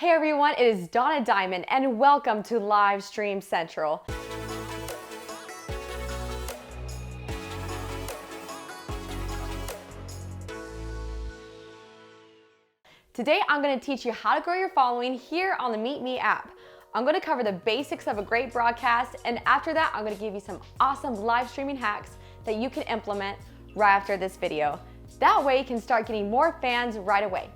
Hey everyone, it is Donna Diamond and welcome to Live Stream Central. Today I'm going to teach you how to grow your following here on the MeetMe app. I'm going to cover the basics of a great broadcast, and after that I'm going to give you some awesome live streaming hacks that you can implement right after this video. That way you can start getting more fans right away.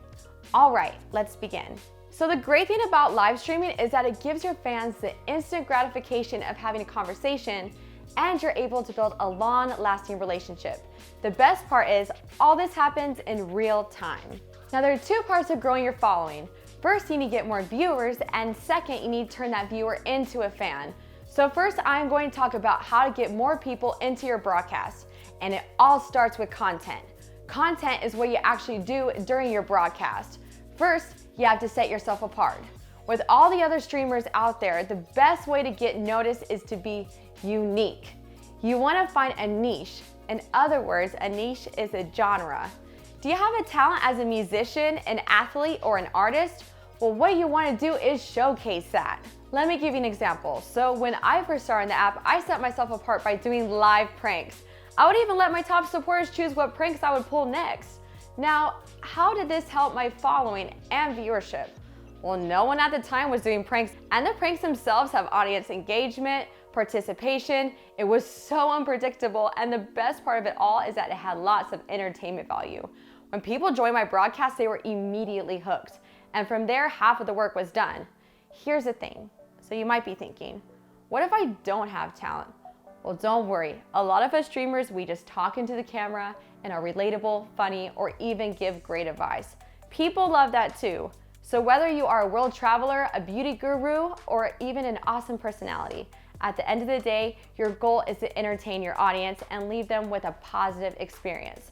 All right, let's begin. So the great thing about live streaming is that it gives your fans the instant gratification of having a conversation, and you're able to build a long-lasting relationship. The best part is all this happens in real time. Now there are two parts of growing your following. First, you need to get more viewers, and second, you need to turn that viewer into a fan. So first, I'm going to talk about how to get more people into your broadcast, and it all starts with content. Content is what you actually do during your broadcast. First, you have to set yourself apart. With all the other streamers out there, the best way to get noticed is to be unique. You want to find a niche. In other words, a niche is a genre. Do you have a talent as a musician, an athlete, or an artist? Well, what you want to do is showcase that. Let me give you an example. So when I first started the app, I set myself apart by doing live pranks. I would even let my top supporters choose what pranks I would pull next. Now, how did this help my following and viewership? Well, no one at the time was doing pranks, and the pranks themselves have audience engagement, participation. It was so unpredictable, and the best part of it all is that it had lots of entertainment value. When people joined my broadcast, they were immediately hooked, and from there, half of the work was done. Here's the thing. So you might be thinking, what if I don't have talent? Well, don't worry. A lot of us streamers, we just talk into the camera and are relatable, funny, or even give great advice. People love that too. So whether you are a world traveler, a beauty guru, or even an awesome personality, at the end of the day, your goal is to entertain your audience and leave them with a positive experience.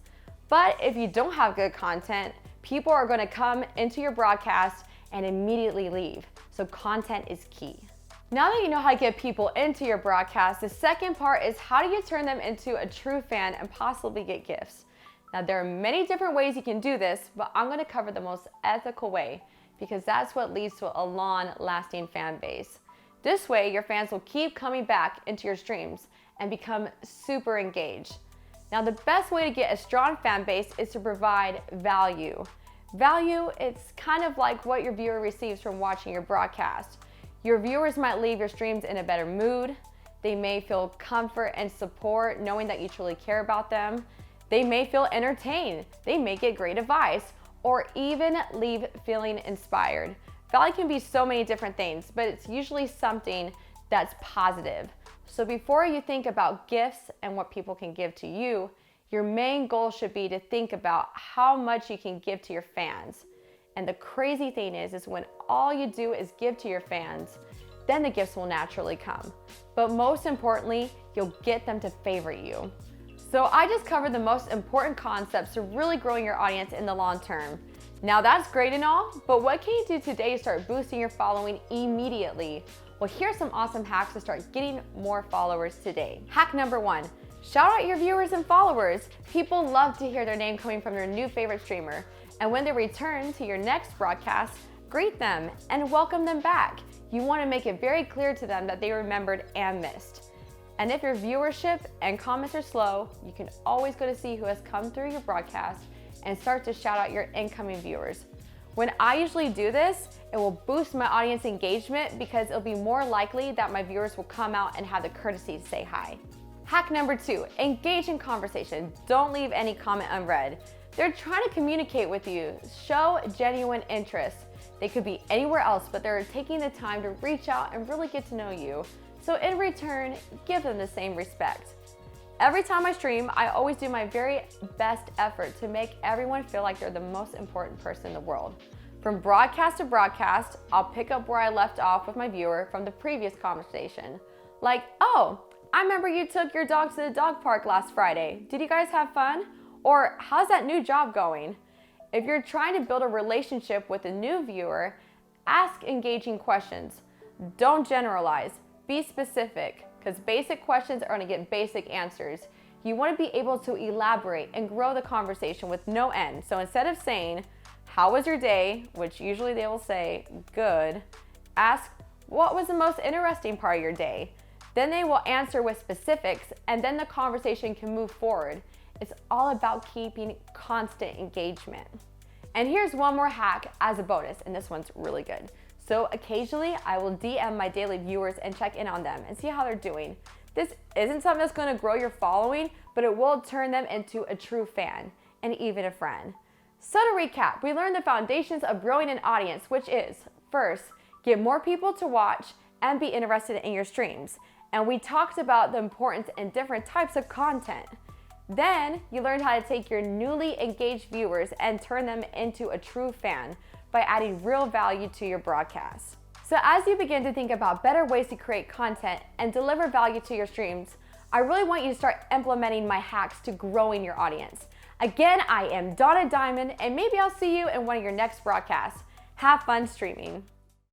But if you don't have good content, people are going to come into your broadcast and immediately leave. So content is key. Now that you know how to get people into your broadcast, the second part is how do you turn them into a true fan and possibly get gifts. Now there are many different ways you can do this, but I'm going to cover the most ethical way because that's what leads to a long-lasting fan base. This way your fans will keep coming back into your streams and become super engaged. Now the best way to get a strong fan base is to provide value. Value, it's kind of like what your viewer receives from watching your broadcast. Your viewers might leave your streams in a better mood. They may feel comfort and support knowing that you truly care about them. They may feel entertained. They may get great advice or even leave feeling inspired. Value can be so many different things, but it's usually something that's positive. So before you think about gifts and what people can give to you, your main goal should be to think about how much you can give to your fans. And the crazy thing is when all you do is give to your fans, then the gifts will naturally come. But most importantly, you'll get them to favorite you. So I just covered the most important concepts to really growing your audience in the long term. Now that's great and all, but what can you do today to start boosting your following immediately? Well, here's some awesome hacks to start getting more followers today. Hack number 1, shout out your viewers and followers. People love to hear their name coming from their new favorite streamer. And when they return to your next broadcast, greet them and welcome them back. You want to make it very clear to them that they remembered and missed. And if your viewership and comments are slow, you can always go to see who has come through your broadcast and start to shout out your incoming viewers. When I usually do this, it will boost my audience engagement because it'll be more likely that my viewers will come out and have the courtesy to say hi. Hack number 2, engage in conversation. Don't leave any comment unread. They're trying to communicate with you. Show genuine interest. They could be anywhere else, but they're taking the time to reach out and really get to know you. So in return, give them the same respect. Every time I stream, I always do my very best effort to make everyone feel like they're the most important person in the world. From broadcast to broadcast, I'll pick up where I left off with my viewer from the previous conversation. Like, oh, I remember you took your dog to the dog park last Friday. Did you guys have fun? Or how's that new job going? If you're trying to build a relationship with a new viewer, ask engaging questions. Don't generalize, be specific, because basic questions are going to get basic answers. You want to be able to elaborate and grow the conversation with no end. So instead of saying, how was your day, which usually they will say good. Ask, what was the most interesting part of your day? Then they will answer with specifics, and then the conversation can move forward. It's all about keeping constant engagement. And here's one more hack as a bonus, and this one's really good. So occasionally I will DM my daily viewers and check in on them and see how they're doing. This isn't something that's gonna grow your following, but it will turn them into a true fan and even a friend. So to recap, we learned the foundations of growing an audience, which is, first, get more people to watch and be interested in your streams. And we talked about the importance in different types of content. Then you learned how to take your newly engaged viewers and turn them into a true fan by adding real value to your broadcast. So as you begin to think about better ways to create content and deliver value to your streams, I really want you to start implementing my hacks to growing your audience. Again, I am Donna Diamond, and maybe I'll see you in one of your next broadcasts. Have fun streaming.